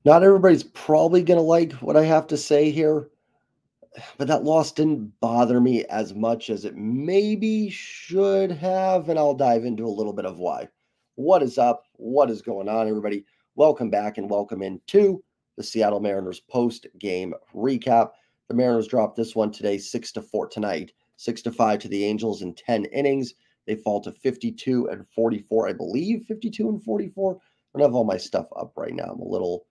Not everybody's probably going to like what I have to say here, but that loss didn't bother me as much as it maybe should have, and I'll dive into a little bit of why. What is up? What is going on, everybody? Welcome back and welcome into the Seattle Mariners post-game recap. The Mariners dropped this one today, 6-4 tonight, 6-5 to the Angels in 10 innings. They fall to 52 and 44, I believe, 52 and 44. I don't have all my stuff up right now. I'm a little,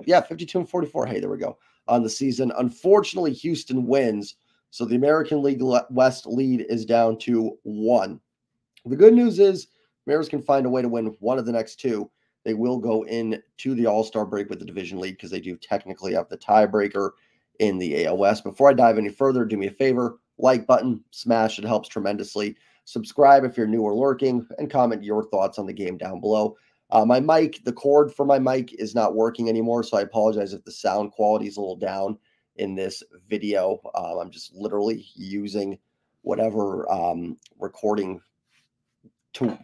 yeah, 52 and 44. Hey, there we go on the season. Unfortunately, Houston wins, so the American League West lead is down to 1. The good news is Mariners can find a way to win one of the next two. They will go into the All-Star break with the division lead because they do technically have the tiebreaker in the AL West. Before I dive any further, do me a favor, like button, smash, it helps tremendously. Subscribe if you're new or lurking, and comment your thoughts on the game down below. My mic, the cord for my mic is not working anymore, so I apologize if the sound quality is a little down in this video. I'm just literally using whatever recording the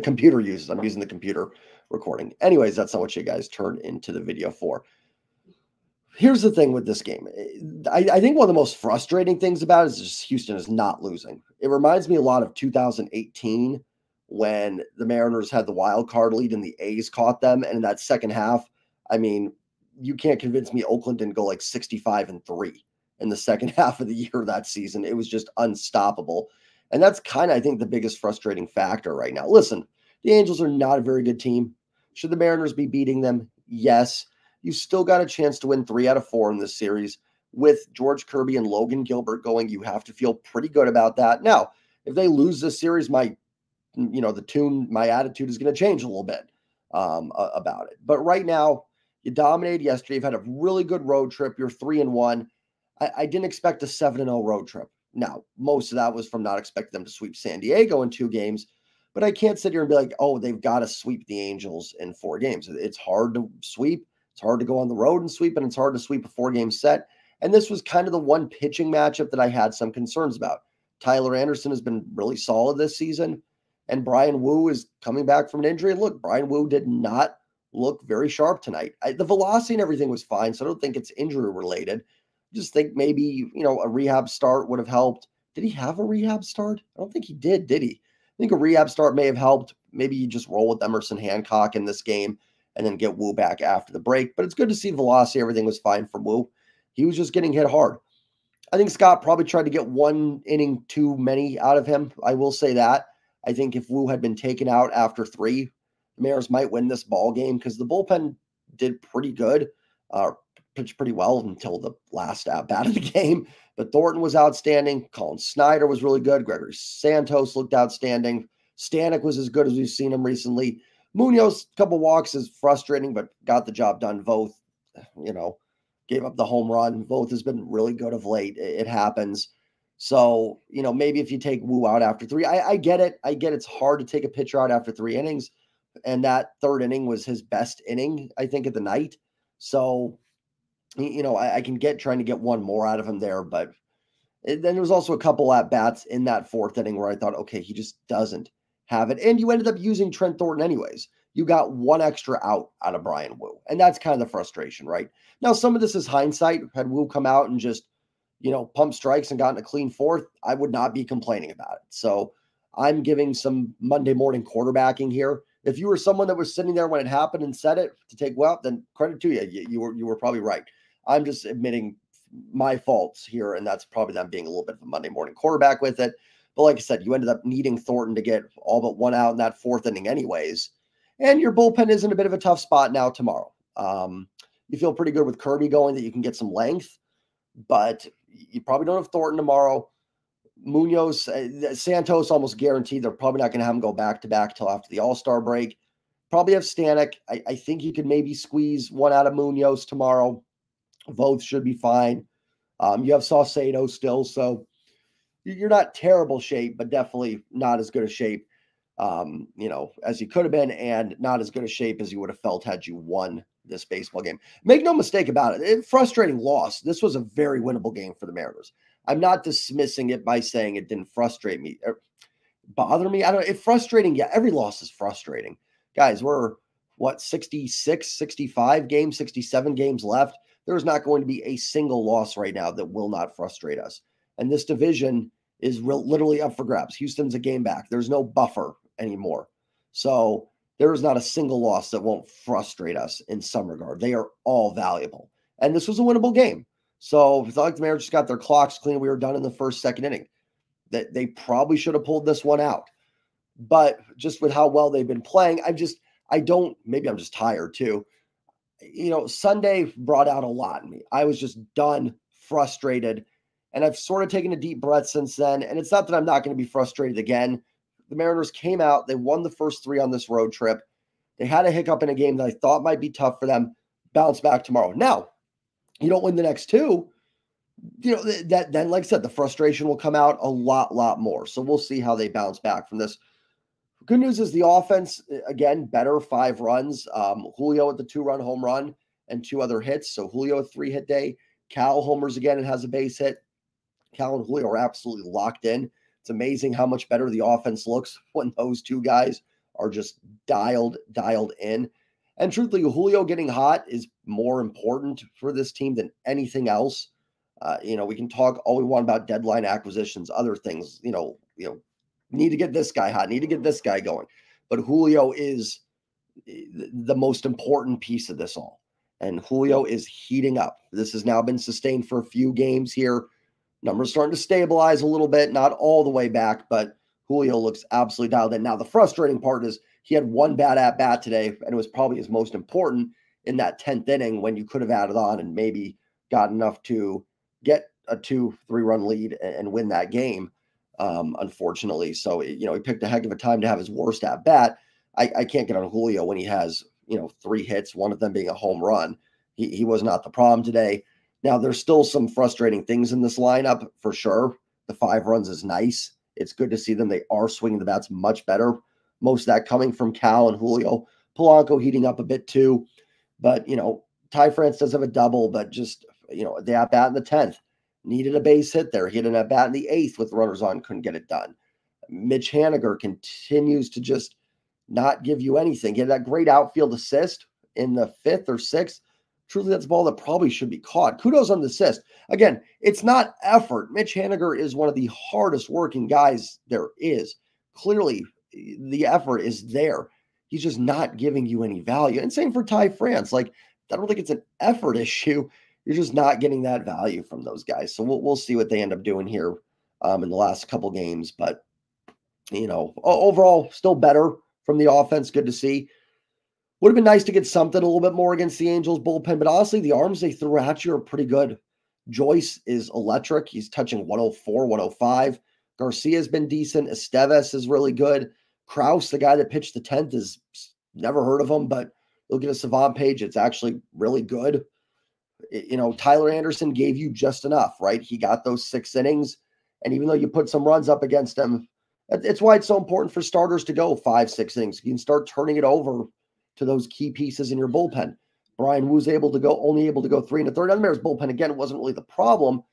computer uses. I'm using the computer recording. Anyways, that's not what you guys turned into the video for. Here's the thing with this game. I think one of the most frustrating things about it is just Houston is not losing. It reminds me a lot of 2018 when the Mariners had the wild card lead and the A's caught them. And in that second half, I mean, you can't convince me Oakland didn't go like 65-3 in the second half of the year that season. It was just unstoppable. And that's kind of, I think, the biggest frustrating factor right now. Listen, the Angels are not a very good team. Should the Mariners be beating them? Yes. You still got a chance to win 3 out of 4 in this series. With George Kirby and Logan Gilbert going, you have to feel pretty good about that. Now, if they lose this series, my attitude is going to change a little bit about it. But right now, you dominated yesterday. You've had a really good road trip. You're 3-1. I didn't expect a 7-0 road trip. Now, most of that was from not expecting them to sweep San Diego in 2 games. But I can't sit here and be like, oh, they've got to sweep the Angels in 4 games. It's hard to sweep. It's hard to go on the road and sweep, and it's hard to sweep a 4-game set. And this was kind of the one pitching matchup that I had some concerns about. Tyler Anderson has been really solid this season, and Brian Wu is coming back from an injury. And look, Brian Wu did not look very sharp tonight. The velocity and everything was fine, so I don't think it's injury related. I just think maybe, a rehab start would have helped. Did he have a rehab start? I don't think he did he? I think a rehab start may have helped. Maybe you just roll with Emerson Hancock in this game and then get Wu back after the break. But it's good to see velocity. Everything was fine for Wu. He was just getting hit hard. I think Scott probably tried to get 1 inning too many out of him. I will say that. I think if Wu had been taken out after 3, the Mariners might win this ball game because the bullpen did pretty good, pitched pretty well until the last at-bat of the game. But Thornton was outstanding. Colin Snyder was really good. Gregory Santos looked outstanding. Stanek was as good as we've seen him recently. Munoz, a couple walks is frustrating, but got the job done. Voth, gave up the home run. Voth has been really good of late. It happens. So, maybe if you take Wu out after 3, I get it. I get it's hard to take a pitcher out after 3 innings. And that 3rd inning was his best inning, I think, of the night. So, I can get trying to get 1 more out of him there. But then there was also a couple at-bats in that 4th inning where I thought, okay, he just doesn't have it. And you ended up using Trent Thornton anyways. You got 1 extra out of Brian Wu. And that's kind of the frustration, right? Now, some of this is hindsight. Had Wu come out and just, pump strikes and gotten a clean 4th, I would not be complaining about it. So I'm giving some Monday morning quarterbacking here. If you were someone that was sitting there when it happened and said it to take well, then credit to you. You were probably right. I'm just admitting my faults here, and that's probably them being a little bit of a Monday morning quarterback with it. But like I said, you ended up needing Thornton to get all but 1 out in that 4th inning anyways. And your bullpen is in a bit of a tough spot now tomorrow. You feel pretty good with Kirby going that you can get some length, but you probably don't have Thornton tomorrow. Munoz, Santos almost guaranteed they're probably not going to have him go back-to-back till after the All-Star break. Probably have Stanek. I think you could maybe squeeze 1 out of Munoz tomorrow. Voth should be fine. You have Saucedo still, so you're not terrible shape, but definitely not as good a shape, as you could have been, and not as good a shape as you would have felt had you won this baseball game. Make no mistake about it. Frustrating loss. This was a very winnable game for the Mariners. I'm not dismissing it by saying it didn't frustrate me or bother me. I don't know. It's frustrating. Yeah, every loss is frustrating. Guys, we're what, 66, 65 games, 67 games left. There's not going to be a single loss right now that will not frustrate us. And this division is literally up for grabs. Houston's a game back. There's no buffer anymore. So there is not a single loss that won't frustrate us in some regard. They are all valuable. And this was a winnable game. So it's not like the Mariners just got their clocks clean. We were done in the first, second inning. That they probably should have pulled this one out. But just with how well they've been playing, maybe I'm just tired too. Sunday brought out a lot in me. I was just done, frustrated. And I've sort of taken a deep breath since then. And it's not that I'm not going to be frustrated again. The Mariners came out. They won the first 3 on this road trip. They had a hiccup in a game that I thought might be tough for them. Bounce back tomorrow. Now, you don't win the next 2. Then, like I said, the frustration will come out a lot more. So we'll see how they bounce back from this. Good news is the offense, again, better, 5 runs. Julio with the 2-run home run and 2 other hits. So Julio a 3-hit day. Cal homers again and has a base hit. Cal and Julio are absolutely locked in. It's amazing how much better the offense looks when those 2 guys are just dialed in. And truthfully, Julio getting hot is more important for this team than anything else. We can talk all we want about deadline acquisitions, other things, need to get this guy hot, need to get this guy going. But Julio is the most important piece of this all. And Julio is heating up. This has now been sustained for a few games here. Numbers starting to stabilize a little bit, not all the way back, but Julio looks absolutely dialed in. Now, the frustrating part is he had 1 bad at-bat today, and it was probably his most important in that 10th inning when you could have added on and maybe got enough to get a 2-3 run lead and win that game, unfortunately. So, he picked a heck of a time to have his worst at-bat. I can't get on Julio when he has, 3 hits, one of them being a home run. He was not the problem today. Now, there's still some frustrating things in this lineup for sure. The 5 runs is nice. It's good to see them. They are swinging the bats much better. Most of that coming from Cal and Julio. Polanco heating up a bit too. But, Ty France does have a double, but just, the at-bat in the 10th. Needed a base hit there. He had an at-bat in the 8th with runners on, couldn't get it done. Mitch Haniger continues to just not give you anything. He had that great outfield assist in the 5th or 6th. Truly, that's a ball that probably should be caught. Kudos on the assist. Again, it's not effort. Mitch Haniger is one of the hardest working guys there is. Clearly, the effort is there. He's just not giving you any value. And same for Ty France. I don't think it's an effort issue. You're just not getting that value from those guys. So we'll see what they end up doing here in the last couple games. But, overall, still better from the offense. Good to see. Would have been nice to get something a little bit more against the Angels bullpen, but honestly, the arms they threw at you are pretty good. Joyce is electric. He's touching 104, 105. Garcia's been decent. Esteves is really good. Kraus, the guy that pitched the 10th, is never heard of him, but look at a Savant page. It's actually really good. Tyler Anderson gave you just enough, right? He got those 6 innings, and even though you put some runs up against him, it's why it's so important for starters to go 5-6 innings. You can start turning it over to those key pieces in your bullpen. Brian Woo's only able to go 3 1/3. On Mariners bullpen, again, it wasn't really the problem,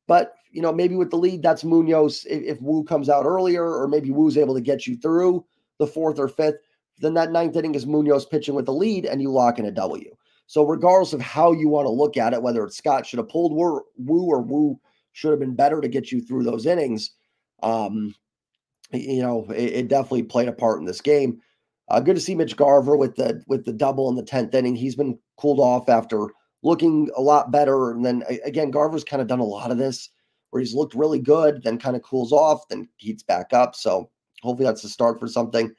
but maybe with the lead, that's Munoz. If Woo comes out earlier, or maybe Woo's able to get you through the 4th or 5th, then that 9th inning is Munoz pitching with the lead, and you lock in a W. So regardless of how you want to look at it, whether it's Scott should have pulled Woo or Woo should have been better to get you through those innings, it definitely played a part in this game. Good to see Mitch Garver with the double in the 10th inning. He's been cooled off after looking a lot better. And then again, Garver's kind of done a lot of this where he's looked really good, then kind of cools off, then heats back up. So hopefully that's the start for something.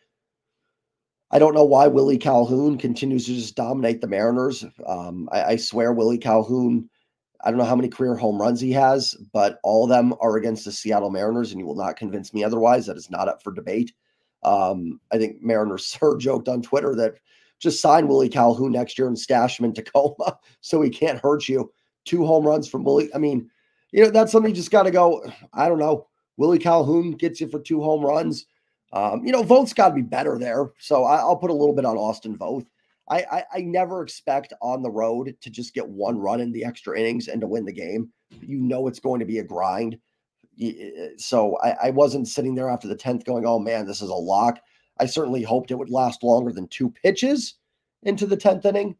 I don't know why Willie Calhoun continues to just dominate the Mariners. I swear Willie Calhoun, I don't know how many career home runs he has, but all of them are against the Seattle Mariners, and you will not convince me otherwise. That is not up for debate. I think Mariners Sir joked on Twitter that just sign Willie Calhoun next year and stash him in Tacoma so he can't hurt you. 2 home runs from Willie. I mean, that's something you just got to go. I don't know. Willie Calhoun gets you for 2 home runs. Vogt's got to be better there. So I'll put a little bit on Austin Vogt. I never expect on the road to just get 1 run in the extra innings and to win the game. It's going to be a grind. So I wasn't sitting there after the 10th going, oh man, this is a lock. I certainly hoped it would last longer than 2 pitches into the 10th inning.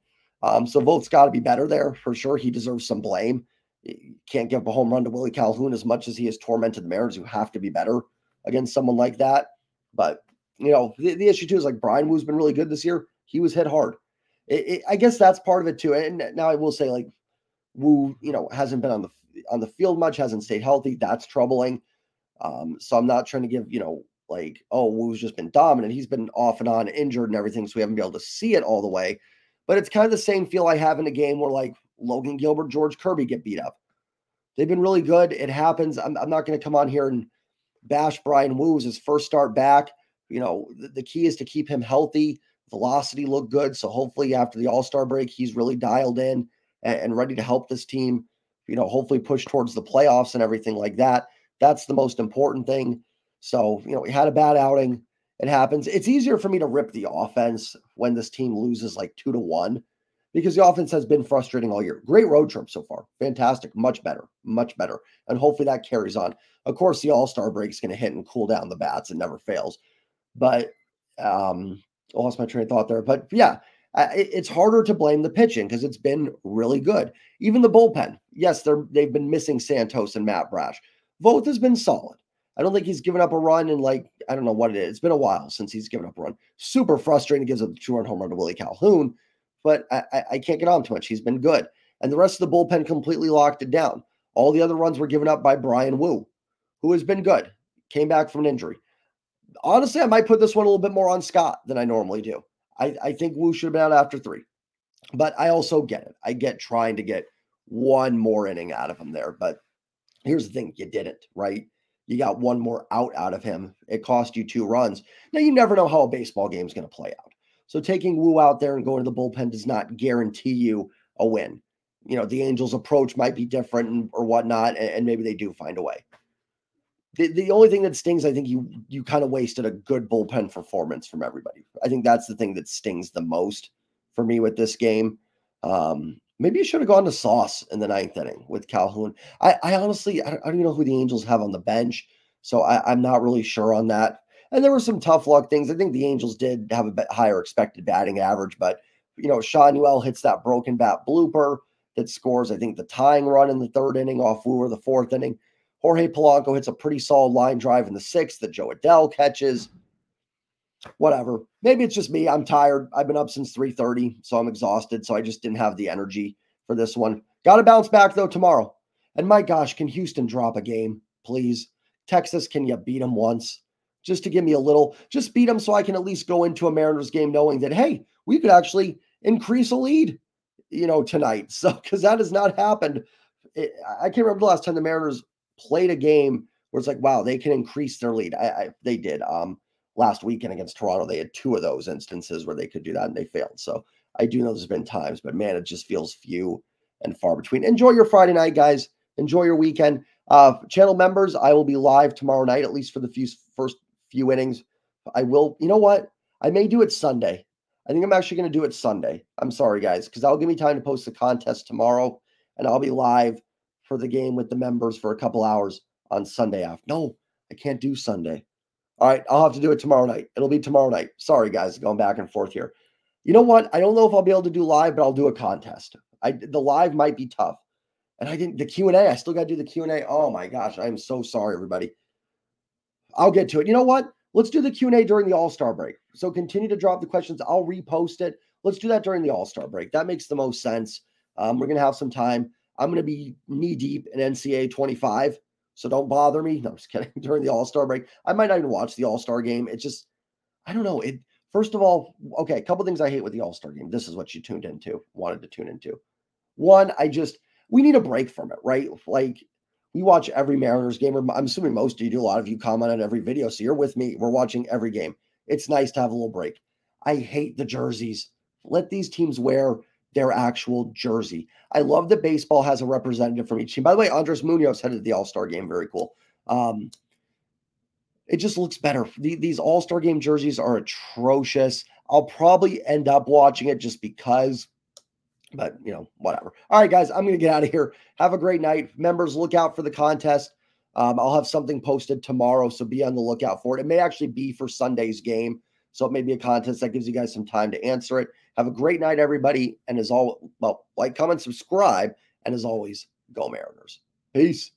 So Vogt's got to be better there for sure. He deserves some blame. You can't give up a home run to Willie Calhoun as much as he has tormented the Mariners. You have to be better against someone like that. But, the issue too is like Brian Woo's been really good this year. He was hit hard. I guess that's part of it too. And now I will say like Woo, hasn't been on the field much, hasn't stayed healthy. That's troubling. So I'm not trying to give, like, oh, Woo's just been dominant. He's been off and on injured and everything, so we haven't been able to see it all the way. But it's kind of the same feel I have in a game where like Logan Gilbert, George Kirby get beat up. They've been really good. It happens. I'm not going to come on here and bash Brian Woo's his first start back. The key is to keep him healthy. Velocity looked good. So hopefully after the All-Star break, he's really dialed in and ready to help this team, hopefully push towards the playoffs and everything like that. That's the most important thing. So, we had a bad outing. It happens. It's easier for me to rip the offense when this team loses like 2-1 because the offense has been frustrating all year. Great road trip so far. Fantastic. Much better. Much better. And hopefully that carries on. Of course, the All-Star break is going to hit and cool down the bats. It never fails. But I lost my train of thought there. But yeah, it's harder to blame the pitching because it's been really good. Even the bullpen. Yes, they've been missing Santos and Matt Brash. Vogt has been solid. I don't think he's given up a run in like, I don't know what it is. It's been a while since he's given up a run. Super frustrating. Gives up the 2-run home run to Willie Calhoun, but I can't get on too much. He's been good. And the rest of the bullpen completely locked it down. All the other runs were given up by Brian Woo, who has been good. Came back from an injury. Honestly, I might put this one a little bit more on Scott than I normally do. I think Woo should have been out after 3. But I also get it. I get trying to get one more inning out of him there. But here's the thing. You didn't, right? You got one more out of him. It cost you 2 runs. Now, you never know how a baseball game is going to play out. So taking Woo out there and going to the bullpen does not guarantee you a win. The Angels' approach might be different or whatnot, and maybe they do find a way. The only thing that stings, I think you kind of wasted a good bullpen performance from everybody. I think that's the thing that stings the most for me with this game. Maybe you should have gone to Sauce in the 9th inning with Calhoun. I honestly, I don't even know who the Angels have on the bench, so I'm not really sure on that. And there were some tough luck things. I think the Angels did have a bit higher expected batting average, but, Sean Newell hits that broken bat blooper that scores, I think, the tying run in the 3rd inning off Woo or the 4th inning. Jorge Polanco hits a pretty solid line drive in the 6th that Joe Adell catches. Whatever. Maybe it's just me. I'm tired. I've been up since 3:30, so I'm exhausted. So I just didn't have the energy for this one. Got to bounce back, though, tomorrow. And my gosh, can Houston drop a game, please? Texas, can you beat them once? Just to give me a little, just beat them so I can at least go into a Mariners game knowing that, hey, we could actually increase a lead, tonight. So, because that has not happened. I can't remember the last time the Mariners played a game where it's like, wow, they can increase their lead. They did. Last weekend against Toronto, they had 2 of those instances where they could do that and they failed. So I do know there's been times, but man, it just feels few and far between. Enjoy your Friday night, guys. Enjoy your weekend. Channel members, I will be live tomorrow night, at least for the first few innings. I will, you know what? I may do it Sunday. I think I'm actually going to do it Sunday. I'm sorry, guys, because that'll give me time to post the contest tomorrow, and I'll be live for the game with the members for a couple hours on Sunday after. No, I can't do Sunday. All right, I'll have to do it tomorrow night. It'll be tomorrow night. Sorry, guys, going back and forth here. You know what? I don't know if I'll be able to do live, but I'll do a contest. The live might be tough. And the Q&A, I still got to do the Q&A. Oh, my gosh, I'm so sorry, everybody. I'll get to it. You know what? Let's do the Q&A during the All-Star break. So continue to drop the questions. I'll repost it. Let's do that during the All-Star break. That makes the most sense. We're going to have some time. I'm going to be knee-deep in NCAA 25. So don't bother me. No, I'm just kidding. During the All-Star break, I might not even watch the All-Star game. It's just, I don't know. First of all, okay, a couple things I hate with the All-Star game. This is what you wanted to tune into. One, we need a break from it, right? Like, we watch every Mariners game. I'm assuming most of you do. A lot of you comment on every video. So you're with me. We're watching every game. It's nice to have a little break. I hate the jerseys. Let these teams wear their actual jersey. I love that baseball has a representative from each team. By the way, Andres Munoz headed to the All-Star game. Very cool. It just looks better. These All-Star game jerseys are atrocious. I'll probably end up watching it just because, but whatever. All right, guys, I'm going to get out of here. Have a great night. Members, look out for the contest. I'll have something posted tomorrow, so be on the lookout for it. It may actually be for Sunday's game, so it may be a contest that gives you guys some time to answer it. Have a great night, everybody. And as always, well, like, comment, subscribe. And as always, go Mariners. Peace.